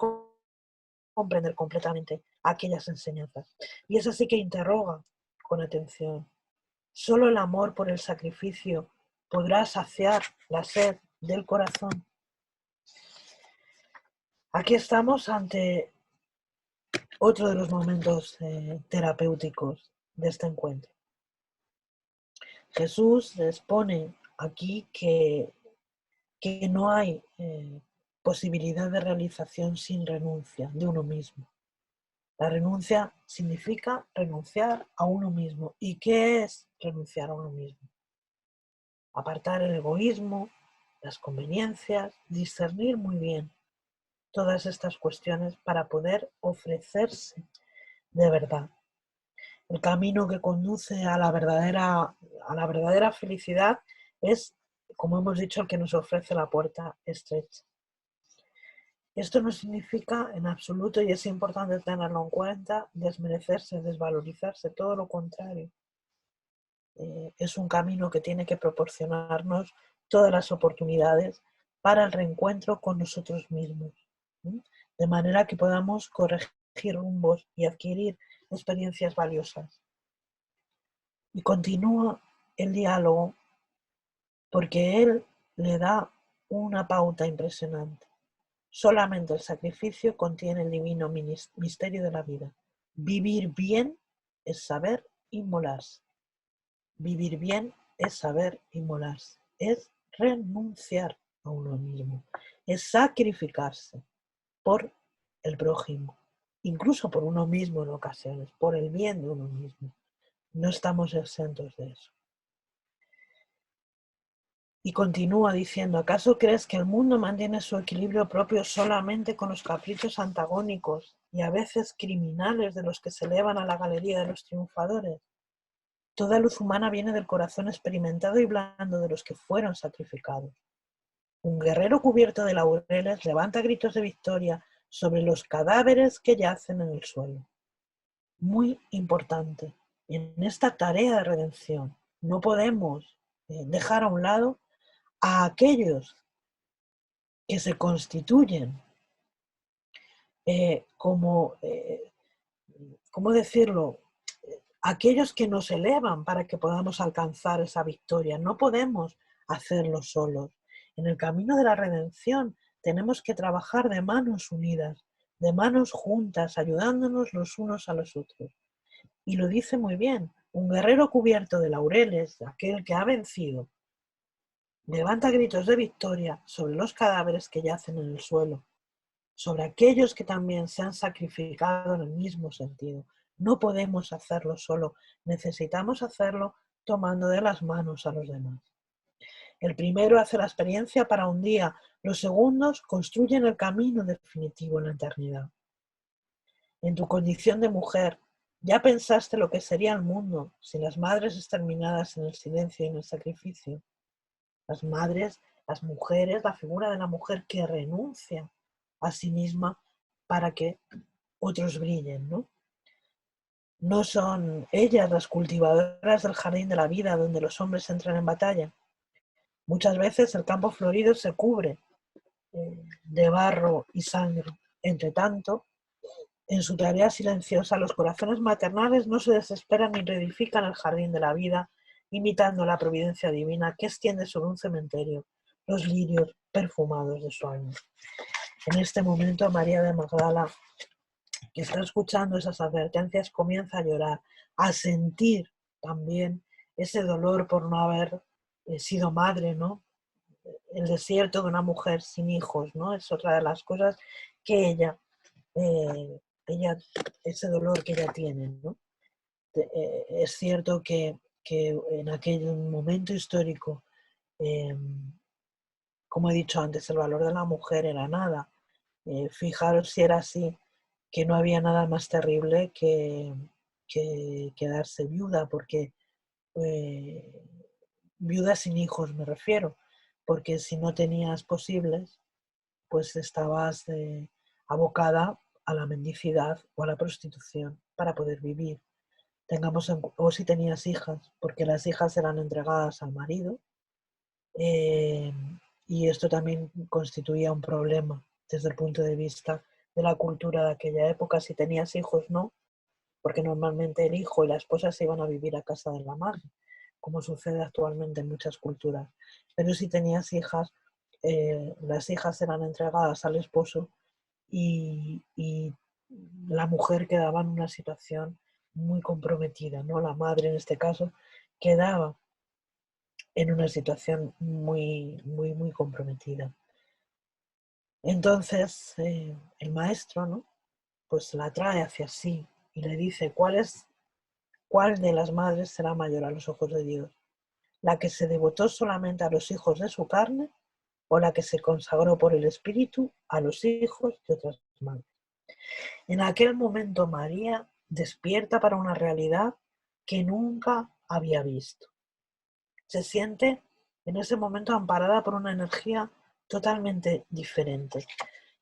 comprender completamente aquellas enseñanzas. Y es así que interroga con atención. Solo el amor por el sacrificio podrá saciar la sed del corazón. Aquí estamos ante otro de los momentos terapéuticos de este encuentro. Jesús les pone aquí que no hay posibilidad de realización sin renuncia de uno mismo. La renuncia significa renunciar a uno mismo. ¿Y qué es renunciar a uno mismo? Apartar el egoísmo, las conveniencias, discernir muy bien todas estas cuestiones para poder ofrecerse de verdad. El camino que conduce a la verdadera felicidad es, como hemos dicho, el que nos ofrece la puerta estrecha. Esto no significa en absoluto, y es importante tenerlo en cuenta, desmerecerse, desvalorizarse, todo lo contrario. Es un camino que tiene que proporcionarnos todas las oportunidades para el reencuentro con nosotros mismos, ¿sí? De manera que podamos corregir rumbos y adquirir experiencias valiosas. Y continúa el diálogo porque él le da una pauta impresionante. Solamente el sacrificio contiene el divino misterio de la vida. Vivir bien es saber inmolarse. Vivir bien es saber inmolarse. Es renunciar a uno mismo. Es sacrificarse por el prójimo. Incluso por uno mismo en ocasiones. Por el bien de uno mismo. No estamos exentos de eso. Y continúa diciendo, ¿acaso crees que el mundo mantiene su equilibrio propio solamente con los caprichos antagónicos y a veces criminales de los que se elevan a la galería de los triunfadores? Toda luz humana viene del corazón experimentado y blando de los que fueron sacrificados. Un guerrero cubierto de laureles levanta gritos de victoria sobre los cadáveres que yacen en el suelo. Muy importante, en esta tarea de redención no podemos dejar a un lado a aquellos que se constituyen como, ¿cómo decirlo? Aquellos que nos elevan para que podamos alcanzar esa victoria. No podemos hacerlo solos. En el camino de la redención tenemos que trabajar de manos unidas, de manos juntas, ayudándonos los unos a los otros. Y lo dice muy bien, un guerrero cubierto de laureles, aquel que ha vencido, levanta gritos de victoria sobre los cadáveres que yacen en el suelo, sobre aquellos que también se han sacrificado en el mismo sentido. No podemos hacerlo solo, necesitamos hacerlo tomando de las manos a los demás. El primero hace la experiencia para un día, los segundos construyen el camino definitivo en la eternidad. En tu condición de mujer, ya pensaste lo que sería el mundo sin las madres exterminadas en el silencio y en el sacrificio. Las madres, las mujeres, la figura de la mujer que renuncia a sí misma para que otros brillen, ¿no? No son ellas las cultivadoras del jardín de la vida donde los hombres entran en batalla. Muchas veces el campo florido se cubre de barro y sangre. Entre tanto, en su tarea silenciosa, los corazones maternales no se desesperan ni reedifican el jardín de la vida, imitando la providencia divina que extiende sobre un cementerio los lirios perfumados de su alma. En este momento, María de Magdala, que está escuchando esas advertencias, comienza a llorar, a sentir también ese dolor por no haber sido madre, ¿no? El desierto de una mujer sin hijos, ¿no? Es otra de las cosas que ella ese dolor que ella tiene, ¿no? Es cierto que en aquel momento histórico, eh, como he dicho antes, el valor de la mujer era nada. Fijaros si era así, que no había nada más terrible que quedarse viuda, porque eh, viuda sin hijos me refiero, porque si no tenías posibles, pues estabas abocada a la mendicidad o a la prostitución para poder vivir. O si tenías hijas, porque las hijas eran entregadas al marido, eh, y esto también constituía un problema desde el punto de vista de la cultura de aquella época. Si tenías hijos, no, porque normalmente el hijo y la esposa se iban a vivir a casa de la madre, como sucede actualmente en muchas culturas. Pero si tenías hijas, las hijas eran entregadas al esposo y la mujer quedaba en una situación muy comprometida, ¿no? La madre en este caso quedaba en una situación muy, muy, muy comprometida. Entonces el maestro, ¿no? Pues la trae hacia sí y le dice, ¿cuál de las madres será mayor a los ojos de Dios? ¿La que se devotó solamente a los hijos de su carne o la que se consagró por el Espíritu a los hijos de otras madres? En aquel momento María despierta para una realidad que nunca había visto. Se siente en ese momento amparada por una energía totalmente diferente,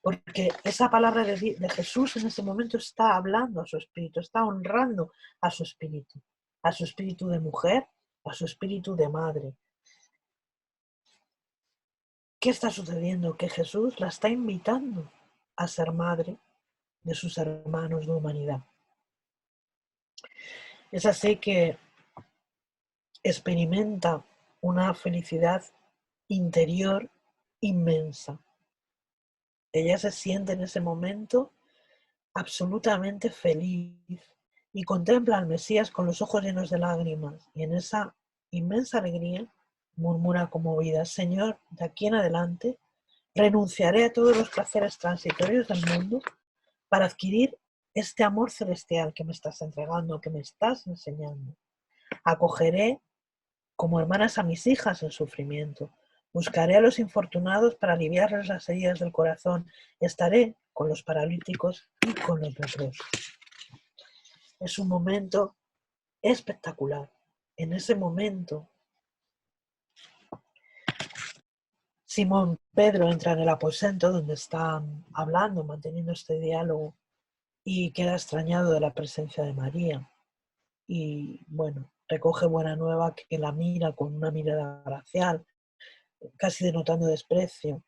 porque esa palabra de Jesús en ese momento está hablando a su espíritu, está honrando a su espíritu de mujer, a su espíritu de madre. ¿Qué está sucediendo? Que Jesús la está invitando a ser madre de sus hermanos de humanidad. Es así que experimenta una felicidad interior inmensa. Ella se siente en ese momento absolutamente feliz y contempla al Mesías con los ojos llenos de lágrimas, y en esa inmensa alegría murmura conmovida: Señor, de aquí en adelante renunciaré a todos los placeres transitorios del mundo para adquirir este amor celestial que me estás entregando, que me estás enseñando. Acogeré como hermanas a mis hijas en sufrimiento. Buscaré a los infortunados para aliviarles las heridas del corazón. Estaré con los paralíticos y con los leprosos. Es un momento espectacular. En ese momento, Simón Pedro entra en el aposento donde están hablando, manteniendo este diálogo, y queda extrañado de la presencia de María. Y bueno, recoge buena nueva, que la mira con una mirada glacial, casi denotando desprecio.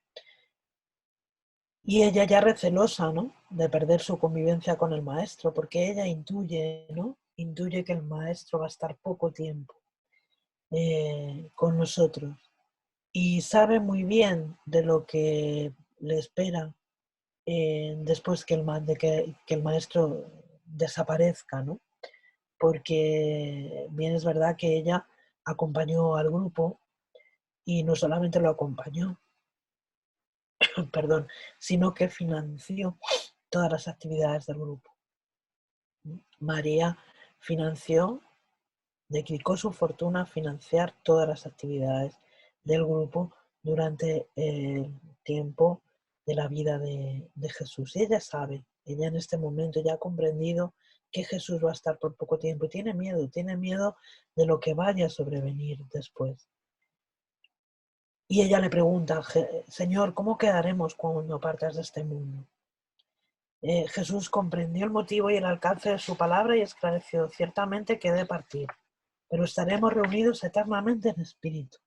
Y ella ya recelosa, ¿no?, de perder su convivencia con el maestro, porque ella intuye, ¿no?, intuye que el maestro va a estar poco tiempo con nosotros. Y sabe muy bien de lo que le espera después que el maestro desaparezca, ¿no? Porque bien es verdad que ella acompañó al grupo, y no solamente lo acompañó, perdón, sino que financió todas las actividades del grupo. María financió, dedicó su fortuna a financiar todas las actividades del grupo durante el tiempo de la vida de Jesús. Y ella sabe, ella en este momento ya ha comprendido que Jesús va a estar por poco tiempo y tiene miedo de lo que vaya a sobrevenir después. Y ella le pregunta: Señor, ¿cómo quedaremos cuando partas de este mundo? Jesús comprendió el motivo y el alcance de su palabra y esclareció: ciertamente que he de partir, pero estaremos reunidos eternamente en espíritu.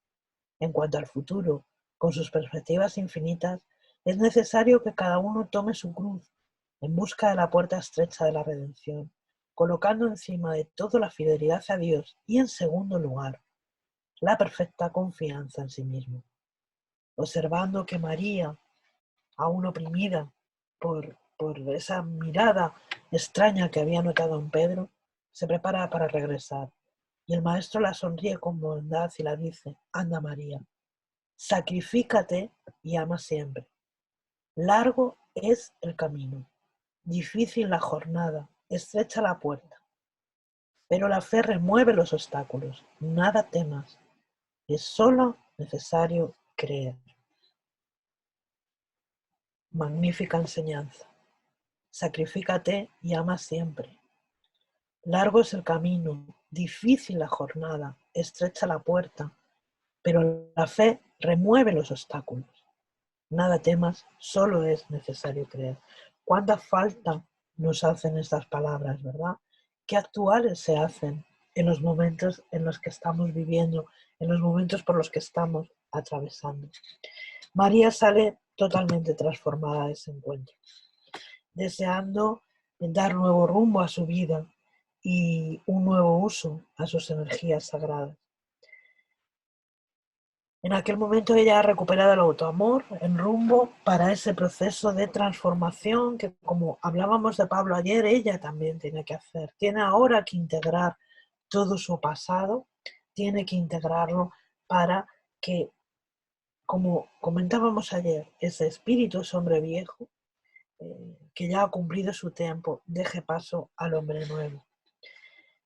En cuanto al futuro, con sus perspectivas infinitas, es necesario que cada uno tome su cruz en busca de la puerta estrecha de la redención, colocando encima de todo la fidelidad a Dios y, en segundo lugar, la perfecta confianza en sí mismo. Observando que María, aún oprimida por esa mirada extraña que había notado en Pedro, se prepara para regresar. Y el maestro la sonríe con bondad y la dice: anda, María, sacrifícate y ama siempre. Largo es el camino, difícil la jornada, estrecha la puerta, pero la fe remueve los obstáculos. Nada temas, es solo necesario creer. Magnífica enseñanza. Sacrifícate y ama siempre. Largo es el camino, difícil la jornada, estrecha la puerta, pero la fe remueve los obstáculos. Nada temas, solo es necesario creer. ¿Cuánta falta nos hacen estas palabras, verdad? Qué actuales se hacen en los momentos en los que estamos viviendo, en los momentos por los que estamos atravesando. María sale totalmente transformada de ese encuentro, deseando dar nuevo rumbo a su vida y un nuevo uso a sus energías sagradas. En aquel momento ella ha recuperado el autoamor en rumbo para ese proceso de transformación que, como hablábamos de Pablo ayer, ella también tiene que hacer. Tiene ahora que integrar todo su pasado, tiene que integrarlo para que como comentábamos ayer, ese espíritu, ese hombre viejo, que ya ha cumplido su tiempo, deje paso al hombre nuevo.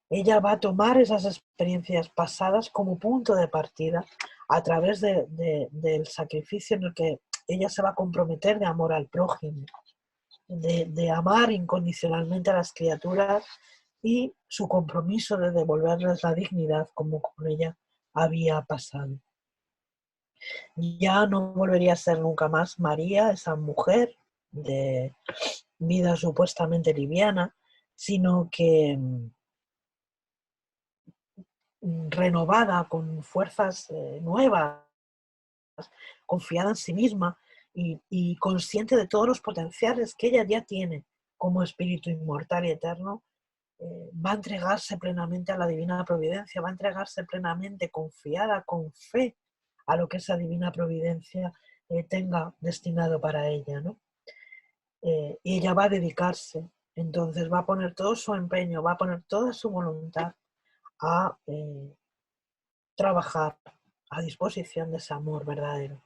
Ella va a tomar esas experiencias pasadas como punto de partida a través del sacrificio en el que ella se va a comprometer de amor al prójimo, de amar incondicionalmente a las criaturas y su compromiso de devolverles la dignidad como con ella había pasado. Ya no volvería a ser nunca más María, esa mujer de vida supuestamente liviana, sino que renovada, con fuerzas nuevas, confiada en sí misma y consciente de todos los potenciales que ella ya tiene como espíritu inmortal y eterno, va a entregarse plenamente a la divina providencia, va a entregarse plenamente confiada, con fe, a lo que esa divina providencia tenga destinado para ella, ¿no? Y ella va a dedicarse, entonces va a poner todo su empeño, va a poner toda su voluntad a trabajar a disposición de ese amor verdadero.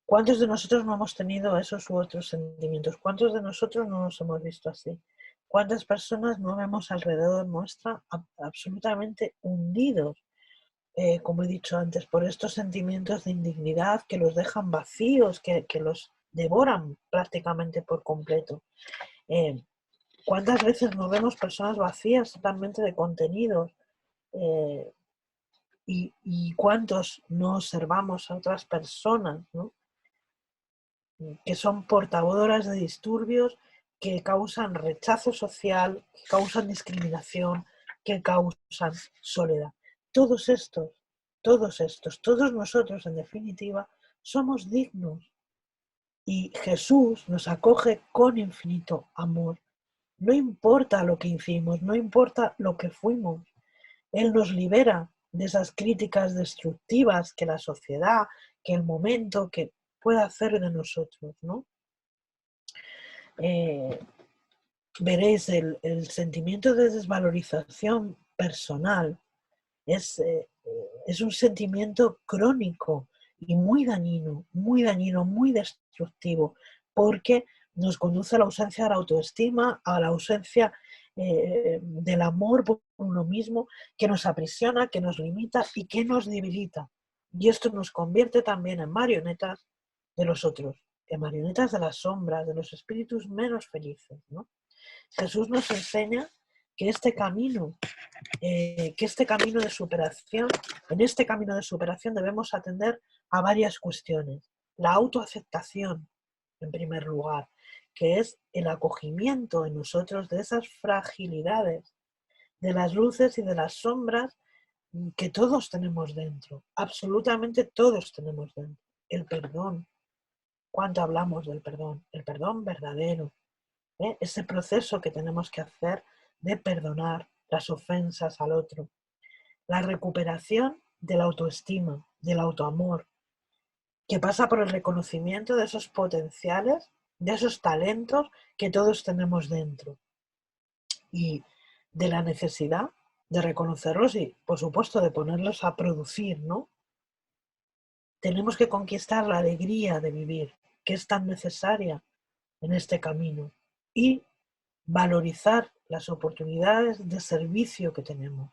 ¿Cuántos de nosotros no hemos tenido esos u otros sentimientos? ¿Cuántos de nosotros no nos hemos visto así? ¿Cuántas personas no vemos alrededor nuestra absolutamente hundidos, como he dicho antes, por estos sentimientos de indignidad que los dejan vacíos, que los devoran prácticamente por completo? ¿Cuántas veces no vemos personas vacías totalmente de contenidos? Y cuántos no observamos a otras personas, ¿no?, que son portadoras de disturbios que causan rechazo social, que causan discriminación, que causan soledad. Todos nosotros, en definitiva, somos dignos y Jesús nos acoge con infinito amor. No importa lo que hicimos, no importa lo que fuimos. Él nos libera de esas críticas destructivas que la sociedad, que el momento, que pueda hacer de nosotros, ¿no? Veréis, el sentimiento de desvalorización personal es un sentimiento crónico y muy dañino, muy destructivo, porque nos conduce a la ausencia de la autoestima, a la ausencia del amor por uno mismo, que nos aprisiona, que nos limita y que nos debilita. Y esto nos convierte también en marionetas de los otros, en marionetas de las sombras, de los espíritus menos felices, ¿no? Jesús nos enseña que este camino de superación, en este camino de superación debemos atender a varias cuestiones. La autoaceptación, en primer lugar, que es el acogimiento en nosotros de esas fragilidades, de las luces y de las sombras que todos tenemos dentro, absolutamente todos tenemos dentro. El perdón, ¿cuánto hablamos del perdón? El perdón verdadero, ese proceso que tenemos que hacer de perdonar las ofensas al otro, la recuperación de la autoestima, del autoamor, que pasa por el reconocimiento de esos potenciales, de esos talentos que todos tenemos dentro y de la necesidad de reconocerlos y, por supuesto, de ponerlos a producir, ¿no? Tenemos que conquistar la alegría de vivir, que es tan necesaria en este camino, y valorizar las oportunidades de servicio que tenemos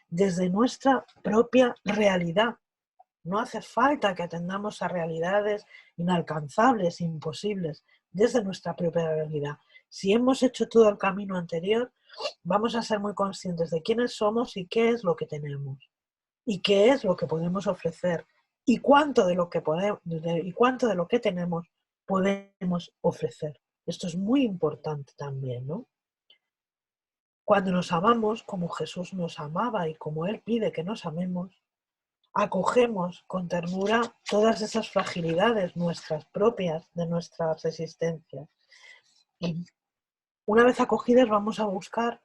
desde nuestra propia realidad. No hace falta que atendamos a realidades inalcanzables, imposibles, desde nuestra propia realidad. Si hemos hecho todo el camino anterior, vamos a ser muy conscientes de quiénes somos y qué es lo que tenemos y qué es lo que podemos ofrecer y cuánto de lo que tenemos podemos ofrecer. Esto es muy importante también, ¿no? Cuando nos amamos como Jesús nos amaba y como Él pide que nos amemos, acogemos con ternura todas esas fragilidades nuestras propias de nuestras existencias. Y una vez acogidas vamos a buscar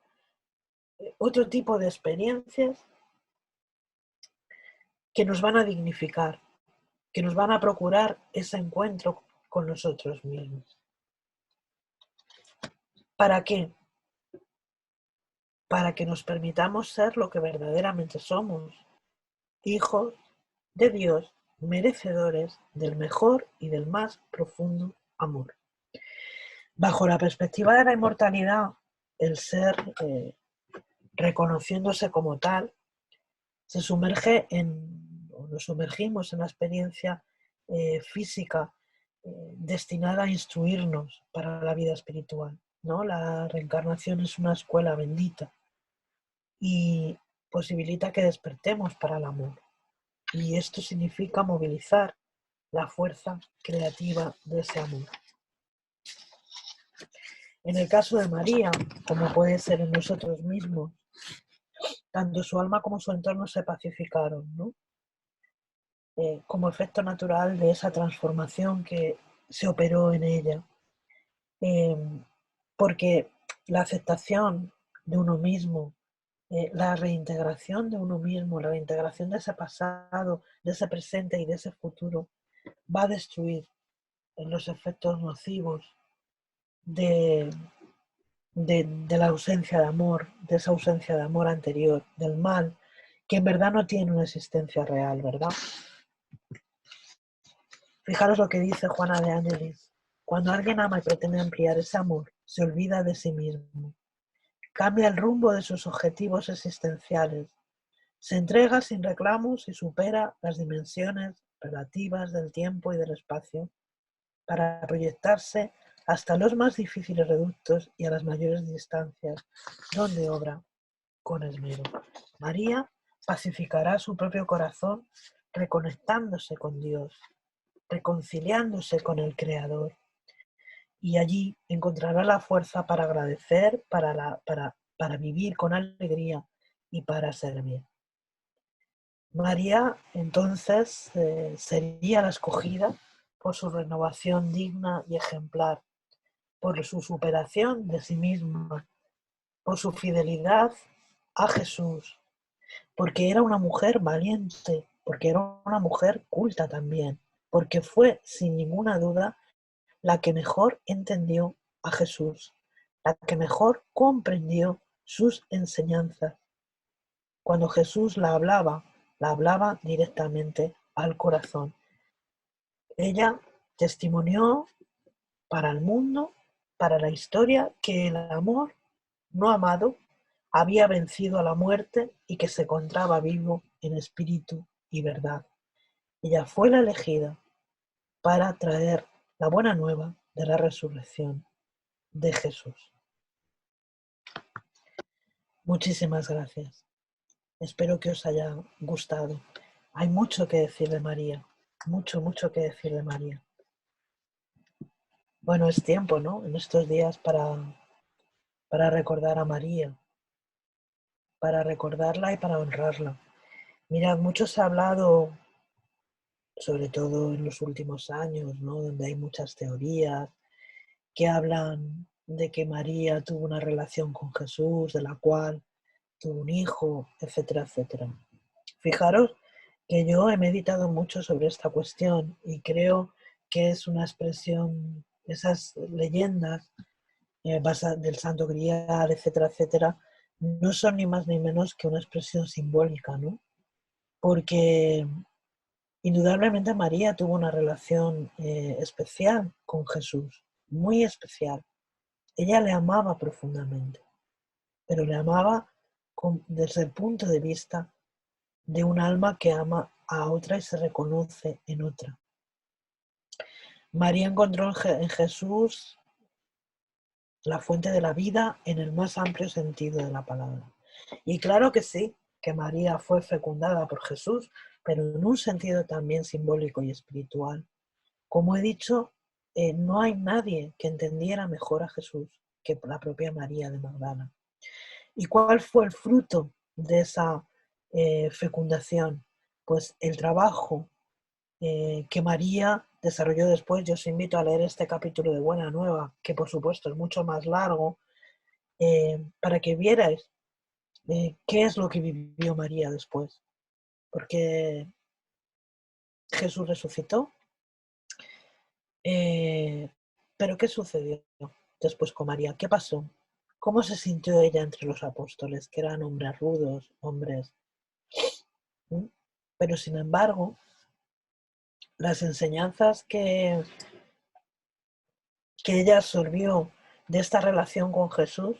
otro tipo de experiencias que nos van a dignificar, que nos van a procurar ese encuentro con nosotros mismos. ¿Para qué? Para que nos permitamos ser lo que verdaderamente somos, hijos de Dios merecedores del mejor y del más profundo amor. Bajo la perspectiva de la inmortalidad, el ser, reconociéndose como tal, se sumerge o nos sumergimos en la experiencia física destinada a instruirnos para la vida espiritual, ¿no? La reencarnación es una escuela bendita y posibilita que despertemos para el amor. Y esto significa movilizar la fuerza creativa de ese amor. En el caso de María, como puede ser en nosotros mismos, tanto su alma como su entorno se pacificaron, ¿no? Como efecto natural de esa transformación que se operó en ella. Porque la aceptación de uno mismo, la reintegración de uno mismo, la reintegración de ese pasado, de ese presente y de ese futuro, va a destruir los efectos nocivos de, de la ausencia de amor, de esa ausencia de amor anterior, del mal, que en verdad no tiene una existencia real, ¿verdad? Fijaros lo que dice Juana de Ángelis. Cuando alguien ama y pretende ampliar ese amor, se olvida de sí mismo. Cambia el rumbo de sus objetivos existenciales. Se entrega sin reclamos y supera las dimensiones relativas del tiempo y del espacio para proyectarse hasta los más difíciles reductos y a las mayores distancias, donde obra con esmero. María pacificará su propio corazón reconectándose con Dios, reconciliándose con el Creador, y allí encontrará la fuerza para agradecer, para vivir con alegría y para servir. María entonces sería la escogida por su renovación digna y ejemplar, por su superación de sí misma, por su fidelidad a Jesús, porque era una mujer valiente, porque era una mujer culta también, porque fue sin ninguna duda la que mejor entendió a Jesús, la que mejor comprendió sus enseñanzas. Cuando Jesús la hablaba directamente al corazón. Ella testimonió para el mundo, para la historia, que el amor no amado había vencido a la muerte y que se encontraba vivo en espíritu y verdad. Ella fue la elegida para traer la buena nueva de la resurrección de Jesús. Muchísimas gracias. Espero que os haya gustado. Hay mucho que decir de María, mucho que decir de María. Bueno, es tiempo, ¿no? En estos días para recordar a María, para recordarla y para honrarla. Mirad, mucho se ha hablado, sobre todo en los últimos años, ¿no? Donde hay muchas teorías que hablan de que María tuvo una relación con Jesús, de la cual tuvo un hijo, etcétera, etcétera. Fijaros que yo he meditado mucho sobre esta cuestión y creo que es una expresión, esas leyendas del Santo Grial, etcétera, etcétera, no son ni más ni menos que una expresión simbólica, ¿no? Porque indudablemente María tuvo una relación especial con Jesús, muy especial. Ella le amaba profundamente, pero le amaba desde el punto de vista de un alma que ama a otra y se reconoce en otra. María encontró en Jesús la fuente de la vida en el más amplio sentido de la palabra. Y claro que sí, que María fue fecundada por Jesús, pero en un sentido también simbólico y espiritual. Como he dicho, no hay nadie que entendiera mejor a Jesús que la propia María de Magdala. ¿Y cuál fue el fruto de esa fecundación? Pues el trabajo que María desarrolló después. Yo os invito a leer este capítulo de Buena Nueva, que por supuesto es mucho más largo, para que vierais qué es lo que vivió María después. Porque Jesús resucitó, pero ¿qué sucedió después con María? ¿Qué pasó? ¿Cómo se sintió ella entre los apóstoles, que eran hombres rudos, hombres? Pero sin embargo, las enseñanzas que ella absorbió de esta relación con Jesús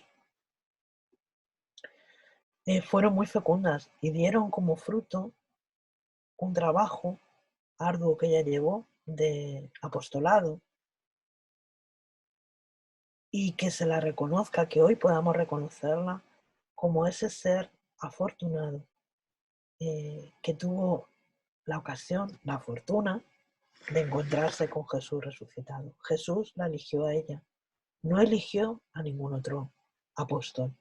fueron muy fecundas y dieron como fruto un trabajo arduo que ella llevó de apostolado, y que se la reconozca, que hoy podamos reconocerla como ese ser afortunado que tuvo la ocasión, la fortuna de encontrarse con Jesús resucitado. Jesús la eligió a ella, no eligió a ningún otro apóstol,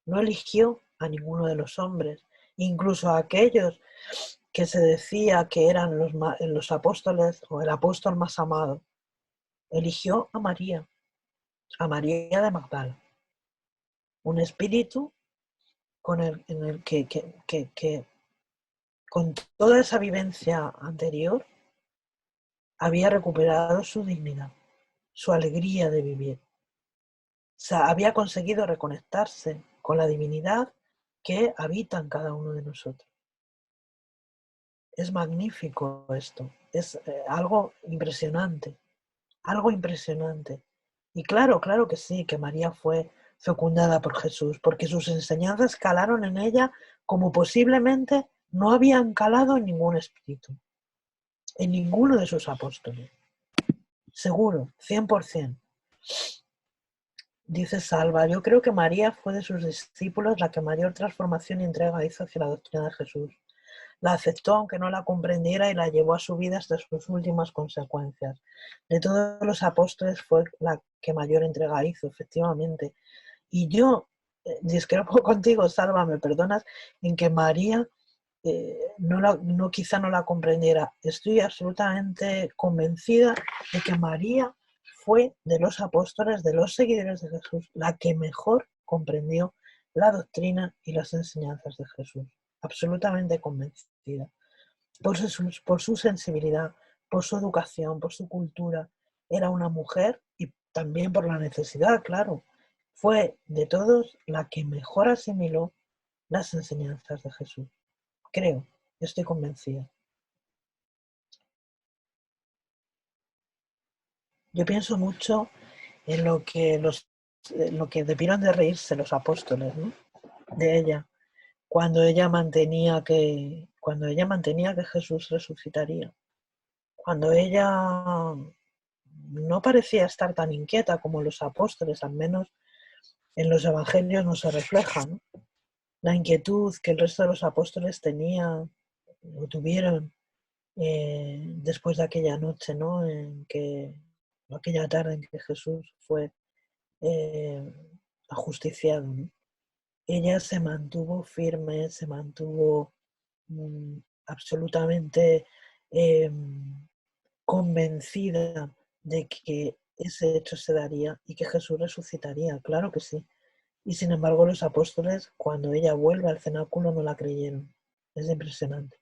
no eligió a ninguno de los hombres, incluso a aquellos que se decía que eran los apóstoles o el apóstol más amado. Eligió a María de Magdala, un espíritu en el que con toda esa vivencia anterior había recuperado su dignidad, su alegría de vivir. O sea, había conseguido reconectarse con la divinidad que habita en cada uno de nosotros. Es magnífico esto, es algo impresionante, algo impresionante. Y claro que sí, que María fue fecundada por Jesús, porque sus enseñanzas calaron en ella como posiblemente no habían calado en ningún espíritu, en ninguno de sus apóstoles. Seguro, 100%. Dice Salva, yo creo que María fue de sus discípulos la que mayor transformación y entrega hizo hacia la doctrina de Jesús. La aceptó aunque no la comprendiera y la llevó a su vida hasta sus últimas consecuencias. De todos los apóstoles fue la que mayor entrega hizo, efectivamente. Y yo discrepo contigo, Salva, me perdonas, en que María quizá no la comprendiera. Estoy absolutamente convencida de que María fue de los apóstoles, de los seguidores de Jesús, la que mejor comprendió la doctrina y las enseñanzas de Jesús. Absolutamente convencida. Por su sensibilidad, por su educación, por su cultura. Era una mujer y también por la necesidad, claro. Fue de todos la que mejor asimiló las enseñanzas de Jesús. Creo, estoy convencida. Yo pienso mucho en lo que debieron de reírse los apóstoles, ¿no? De ella, cuando ella mantenía que Jesús resucitaría, cuando ella no parecía estar tan inquieta como los apóstoles, al menos en los evangelios no se refleja, ¿no? La inquietud que el resto de los apóstoles tenían o tuvieron después de aquella noche, ¿no? Aquella tarde en que Jesús fue eh, ajusticiado, ¿no? Ella se mantuvo firme, se mantuvo absolutamente eh, convencida de que ese hecho se daría y que Jesús resucitaría, claro que sí. Y sin embargo los apóstoles, cuando ella vuelve al cenáculo, no la creyeron. Es impresionante.